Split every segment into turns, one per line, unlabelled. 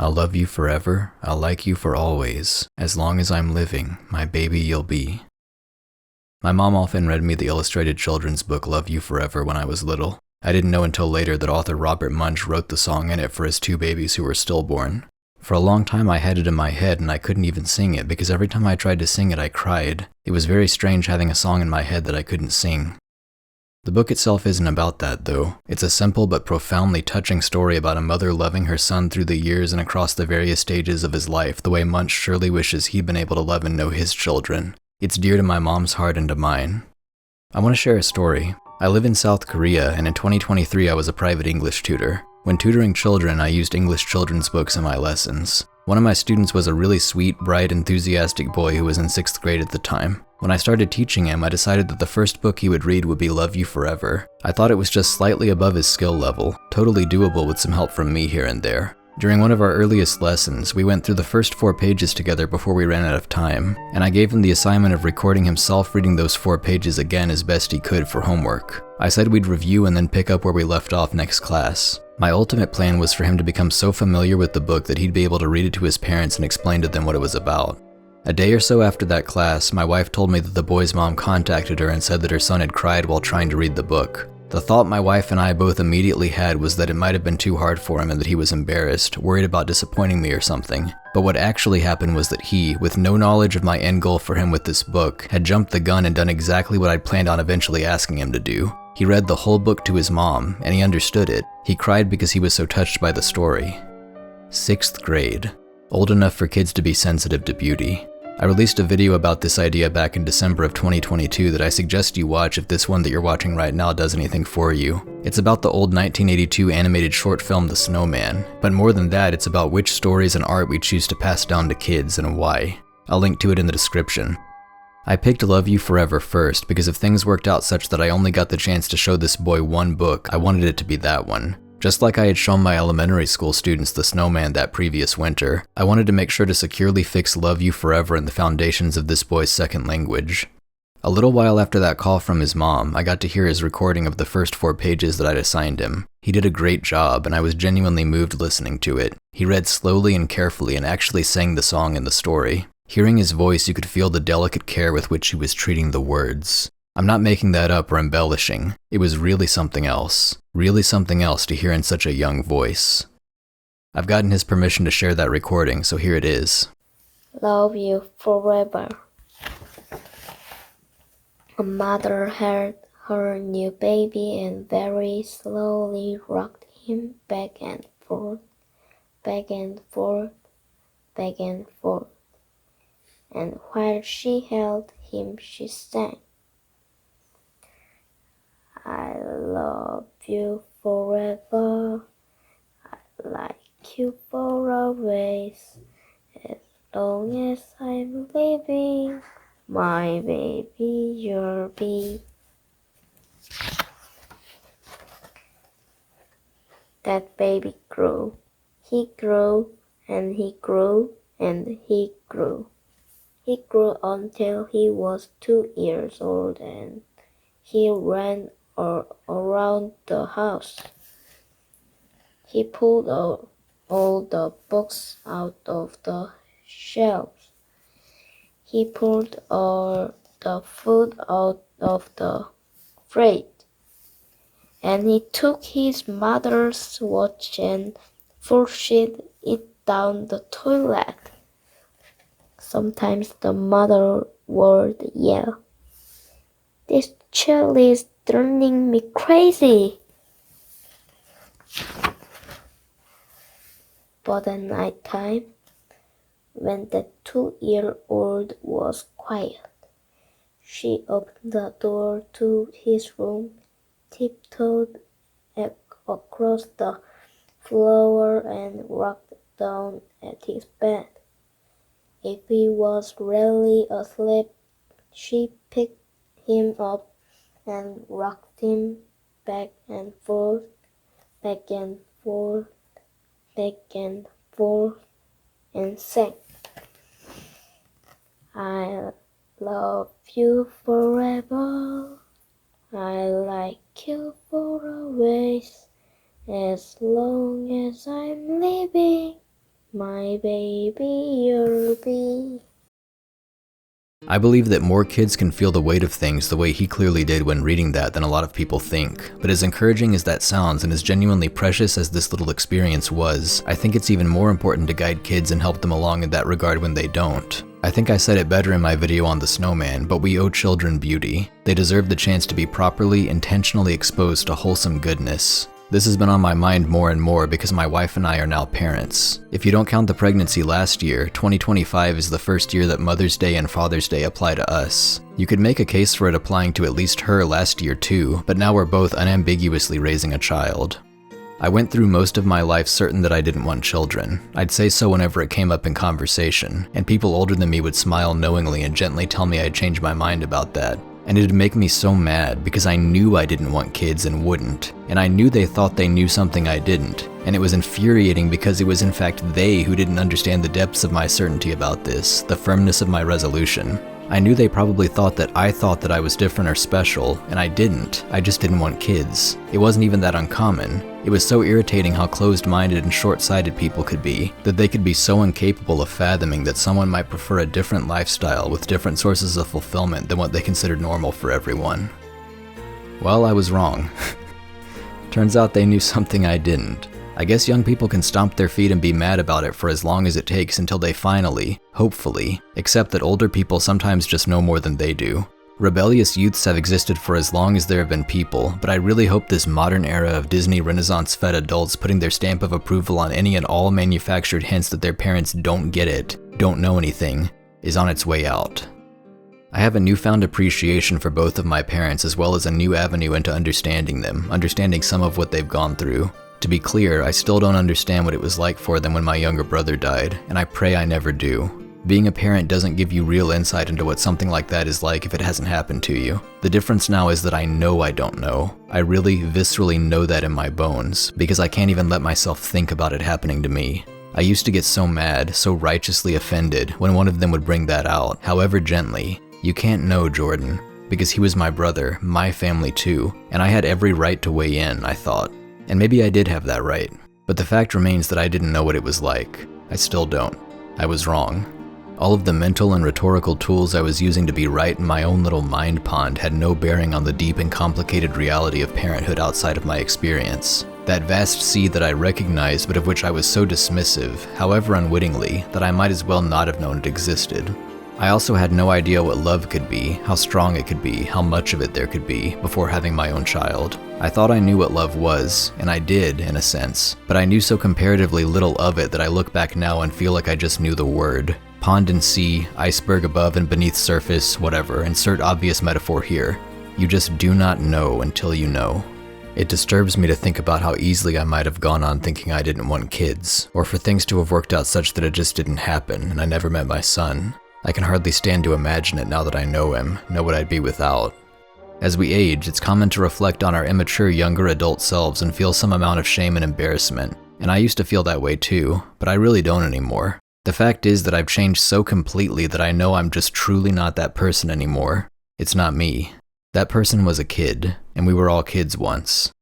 I'll love you forever, I'll like you for always. As long as I'm living, my baby you'll be. My mom often read me the illustrated children's book Love You Forever when I was little. I didn't know until later that author Robert Munsch wrote the song in it for his two babies who were stillborn. For a long time I had it in my head and I couldn't even sing it because every time I tried to sing it I cried. It was very strange having a song in my head that I couldn't sing. The book itself isn't about that, though. It's a simple but profoundly touching story about a mother loving her son through the years and across the various stages of his life, the way Munch surely wishes he'd been able to love and know his children. It's dear to my mom's heart and to mine. I want to share a story. I live in South Korea, and in 2023 I was a private English tutor. When tutoring children, I used English children's books in my lessons. One of my students was a really sweet, bright, enthusiastic boy who was in 6th grade at the time. When I started teaching him, I decided that the first book he would read would be Love You Forever. I thought it was just slightly above his skill level, totally doable with some help from me here and there. During one of our earliest lessons, we went through the first 4 pages together before we ran out of time, and I gave him the assignment of recording himself reading those 4 pages again as best he could for homework. I said we'd review and then pick up where we left off next class. My ultimate plan was for him to become so familiar with the book that he'd be able to read it to his parents and explain to them what it was about. A day or so after that class, my wife told me that the boy's mom contacted her and said that her son had cried while trying to read the book. The thought my wife and I both immediately had was that it might have been too hard for him and that he was embarrassed, worried about disappointing me or something. But what actually happened was that he, with no knowledge of my end goal for him with this book, had jumped the gun and done exactly what I'd planned on eventually asking him to do. He read the whole book to his mom, and he understood it. He cried because he was so touched by the story. 6th grade. Old enough for kids to be sensitive to beauty. I released a video about this idea back in December of 2022 that I suggest you watch if this one that you're watching right now does anything for you. It's about the old 1982 animated short film The Snowman, but more than that, it's about which stories and art we choose to pass down to kids and why. I'll link to it in the description. I picked Love You Forever first because if things worked out such that I only got the chance to show this boy one book, I wanted it to be that one. Just like I had shown my elementary school students The Snowman that previous winter, I wanted to make sure to securely fix Love You Forever in the foundations of this boy's second language. A little while after that call from his mom, I got to hear his recording of the first 4 pages that I'd assigned him. He did a great job, and I was genuinely moved listening to it. He read slowly and carefully and actually sang the song in the story. Hearing his voice, you could feel the delicate care with which he was treating the words. I'm not making that up or embellishing. It was really something else. Really something else to hear in such a young voice. I've gotten his permission to share that recording, so here it is.
Love you forever. A mother held her new baby and very slowly rocked him back and forth, back and forth, back and forth. And while she held him, she sang, I love you forever, I like you for always, as long as I'm living, my baby you'll be. That baby grew. He grew, and he grew, and he grew. He grew until he was 2 years old, and he ran around the house. He pulled all the books out of the shelves. He pulled all the food out of the fridge. And he took his mother's watch and pushed it down the toilet. Sometimes the mother would yell, This child is turning me crazy. But at night time, when the 2-year-old was quiet, she opened the door to his room, tiptoed across the floor and rocked down at his bed. If he was really asleep, she picked him up and rocked him back and forth, back and forth, back and forth, and sang, I love you forever, I like you for always, as long as I'm living, my baby you'll be.
I believe that more kids can feel the weight of things the way he clearly did when reading that than a lot of people think. But as encouraging as that sounds and as genuinely precious as this little experience was, I think it's even more important to guide kids and help them along in that regard when they don't. I think I said it better in my video on the Snowman, but we owe children beauty. They deserve the chance to be properly, intentionally exposed to wholesome goodness. This has been on my mind more and more because my wife and I are now parents. If you don't count the pregnancy last year, 2025 is the first year that Mother's Day and Father's Day apply to us. You could make a case for it applying to at least her last year too, but now we're both unambiguously raising a child. I went through most of my life certain that I didn't want children. I'd say so whenever it came up in conversation, and people older than me would smile knowingly and gently tell me I'd changed my mind about that. And it'd make me so mad because I knew I didn't want kids and wouldn't, and I knew they thought they knew something I didn't, and it was infuriating because it was in fact they who didn't understand the depths of my certainty about this, the firmness of my resolution. I knew they probably thought that I was different or special, and I didn't. I just didn't want kids. It wasn't even that uncommon. It was so irritating how closed-minded and short-sighted people could be, that they could be so incapable of fathoming that someone might prefer a different lifestyle with different sources of fulfillment than what they considered normal for everyone. Well, I was wrong. Turns out they knew something I didn't. I guess young people can stomp their feet and be mad about it for as long as it takes until they finally, hopefully, accept that older people sometimes just know more than they do. Rebellious youths have existed for as long as there have been people, but I really hope this modern era of Disney Renaissance-fed adults putting their stamp of approval on any and all manufactured hints that their parents don't get it, don't know anything, is on its way out. I have a newfound appreciation for both of my parents as well as a new avenue into understanding them, understanding some of what they've gone through. To be clear, I still don't understand what it was like for them when my younger brother died, and I pray I never do. Being a parent doesn't give you real insight into what something like that is like if it hasn't happened to you. The difference now is that I know I don't know. I really, viscerally know that in my bones, because I can't even let myself think about it happening to me. I used to get so mad, so righteously offended, when one of them would bring that out, however gently. You can't know Jordan, because he was my brother, my family too, and I had every right to weigh in, I thought. And maybe I did have that right, but the fact remains that I didn't know what it was like. I still don't. I was wrong. All of the mental and rhetorical tools I was using to be right in my own little mind pond had no bearing on the deep and complicated reality of parenthood outside of my experience. That vast sea that I recognized but of which I was so dismissive, however unwittingly, that I might as well not have known it existed. I also had no idea what love could be, how strong it could be, how much of it there could be, before having my own child. I thought I knew what love was, and I did, in a sense, but I knew so comparatively little of it that I look back now and feel like I just knew the word. Pond and sea, iceberg above and beneath surface, whatever, insert obvious metaphor here. You just do not know until you know. It disturbs me to think about how easily I might have gone on thinking I didn't want kids, or for things to have worked out such that it just didn't happen and I never met my son. I can hardly stand to imagine it now that I know him, know what I'd be without. As we age, it's common to reflect on our immature younger adult selves and feel some amount of shame and embarrassment, and I used to feel that way too, but I really don't anymore. The fact is that I've changed so completely that I know I'm just truly not that person anymore. It's not me. That person was a kid, and we were all kids once.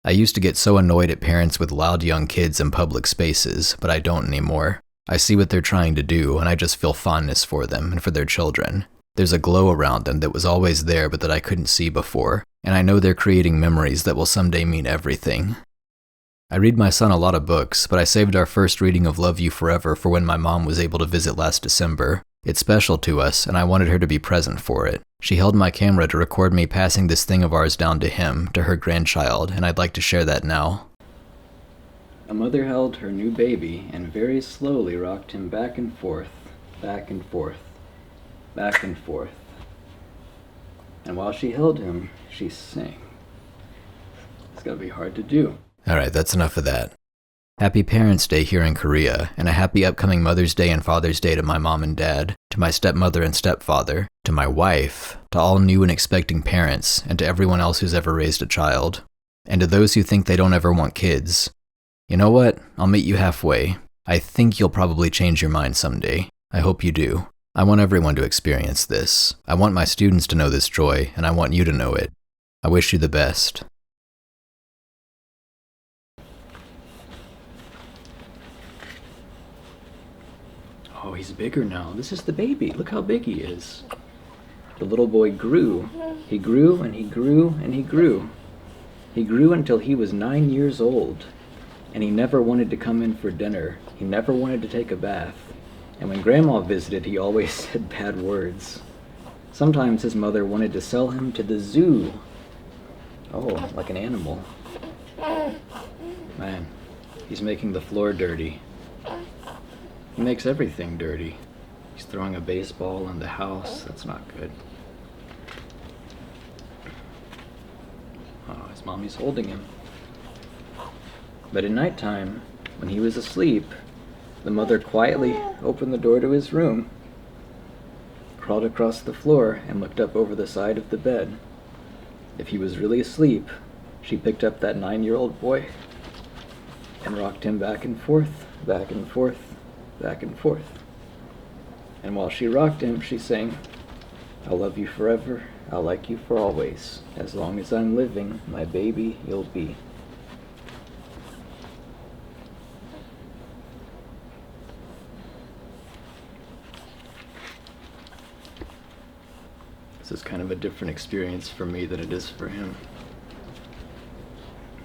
I used to get so annoyed at parents with loud young kids in public spaces, but I don't anymore. I see what they're trying to do, and I just feel fondness for them and for their children. There's a glow around them that was always there but that I couldn't see before, and I know they're creating memories that will someday mean everything. I read my son a lot of books, but I saved our first reading of Love You Forever for when my mom was able to visit last December. It's special to us, and I wanted her to be present for it. She held my camera to record me passing this thing of ours down to him, to her grandchild, and I'd like to share that now. A mother held her new baby and very slowly rocked him back and forth, back and forth, back and forth. And while she held him, she sang. It's gotta be hard to do. Alright, that's enough of that. Happy Parents' Day here in Korea, and a happy upcoming Mother's Day and Father's Day to my mom and dad, to my stepmother and stepfather, to my wife, to all new and expecting parents, and to everyone else who's ever raised a child. And to those who think they don't ever want kids. You know what? I'll meet you halfway. I think you'll probably change your mind someday. I hope you do. I want everyone to experience this. I want my students to know this joy, and I want you to know it. I wish you the best. Oh, he's bigger now. This is the baby. Look how big he is. The little boy grew. He grew and he grew and he grew. He grew until he was 9 years old. And he never wanted to come in for dinner. He never wanted to take a bath. And when Grandma visited, he always said bad words. Sometimes his mother wanted to sell him to the zoo. Oh, like an animal. Man, he's making the floor dirty. He makes everything dirty. He's throwing a baseball in the house. That's not good. Oh, his mommy's holding him. But at nighttime, when he was asleep, the mother quietly opened the door to his room, crawled across the floor, and looked up over the side of the bed. If he was really asleep, she picked up that 9-year-old boy and rocked him back and forth, back and forth, back and forth. And while she rocked him, she sang, "I'll love you forever, I'll like you for always. As long as I'm living, my baby you'll be." This is kind of a different experience for me than it is for him.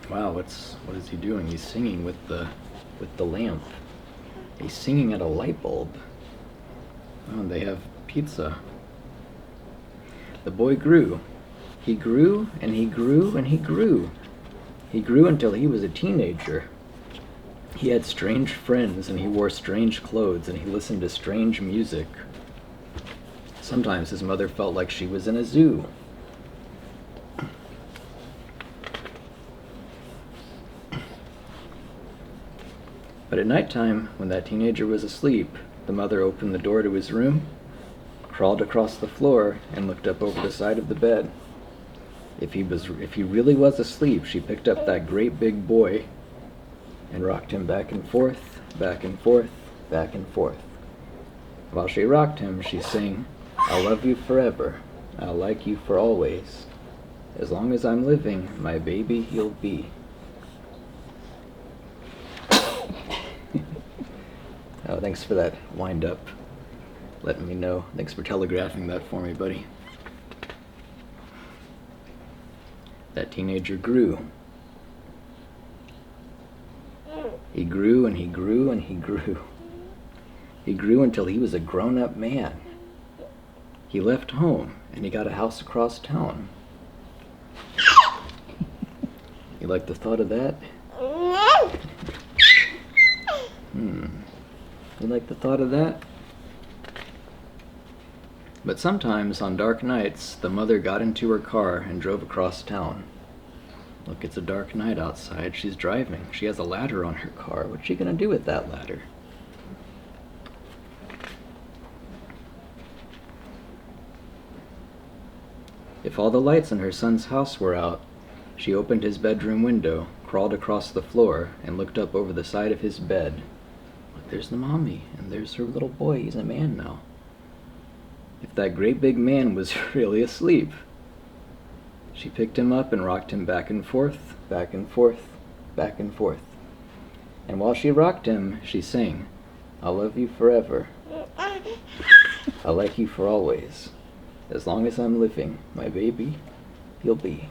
Wow, what is he doing? He's singing with the lamp. He's singing at a light bulb. Oh, and they have pizza. The boy grew. He grew and he grew and he grew. He grew until he was a teenager. He had strange friends and he wore strange clothes and he listened to strange music. Sometimes his mother felt like she was in a zoo. But at nighttime, when that teenager was asleep, the mother opened the door to his room, crawled across the floor, and looked up over the side of the bed. If he really was asleep, she picked up that great big boy and rocked him back and forth, back and forth, back and forth. While she rocked him, she sang, "I'll love you forever, I'll like you for always. As long as I'm living, my baby you'll be." Oh, thanks for that wind up. Letting me know. Thanks for telegraphing that for me, buddy. That teenager grew. He grew and he grew and he grew. He grew until he was a grown-up man. He left home and he got a house across town. You like the thought of that? You like the thought of that? But sometimes, on dark nights, the mother got into her car and drove across town. Look, it's a dark night outside. She's driving. She has a ladder on her car. What's she gonna do with that ladder? If all the lights in her son's house were out, she opened his bedroom window, crawled across the floor, and looked up over the side of his bed. Look, there's the mommy, and there's her little boy. He's a man now. If that great big man was really asleep. She picked him up and rocked him back and forth, back and forth, back and forth. And while she rocked him, she sang, "I'll love you forever. I'll like you for always. As long as I'm living, my baby, you'll be."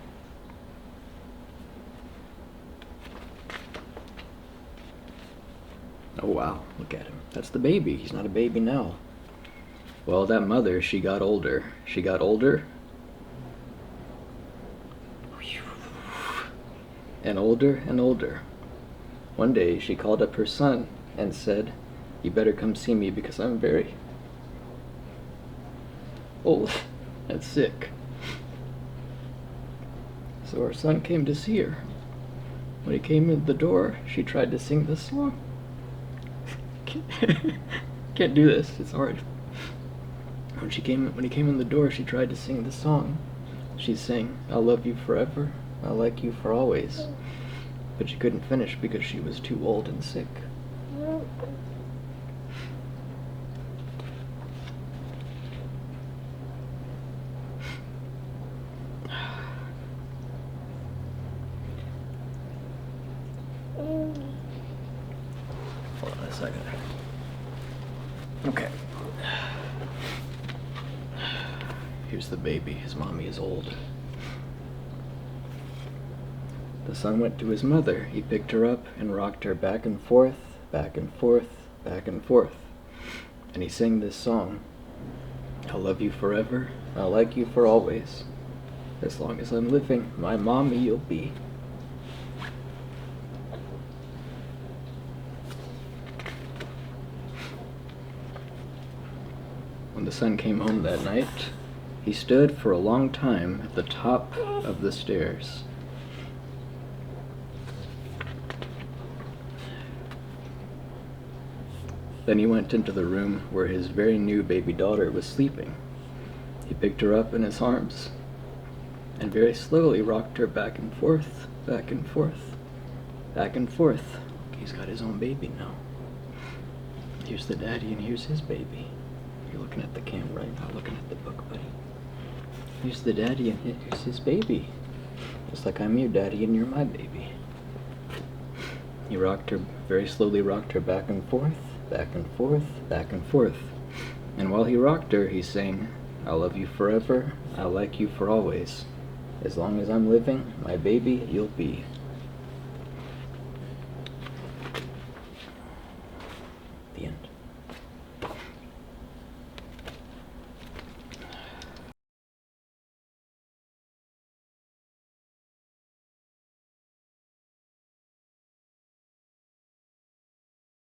Oh wow, look at him. That's the baby. He's not a baby now. Well, that mother, she got older. She got older. And older and older. One day, she called up her son and said, "You better come see me because I'm very old and sick." So her son came to see her. When he came in the door, she tried to sing this song. Can't do this, it's hard. When he came in the door, she tried to sing the song. She sang, "I'll love you forever, I'll like you for always." But she couldn't finish because she was too old and sick. Hold on a second. Okay. Here's the baby. His mommy is old. The son went to his mother. He picked her up and rocked her back and forth, back and forth, back and forth. And he sang this song. I'll love you forever. I'll like you for always. As long as I'm living, my mommy you'll be. When the son came home that night, he stood for a long time at the top of the stairs. Then he went into the room where his very new baby daughter was sleeping. He picked her up in his arms and very slowly rocked her back and forth, back and forth, back and forth. He's got his own baby now. Here's the daddy and here's his baby. You're looking at the camera, you're not looking at the book, buddy. Here's the daddy and here's his baby. Just like I'm your daddy and you're my baby. He rocked her, very slowly rocked her back and forth, back and forth, back and forth. And while he rocked her, he sang, I'll love you forever, I'll like you for always. As long as I'm living, my baby you'll be.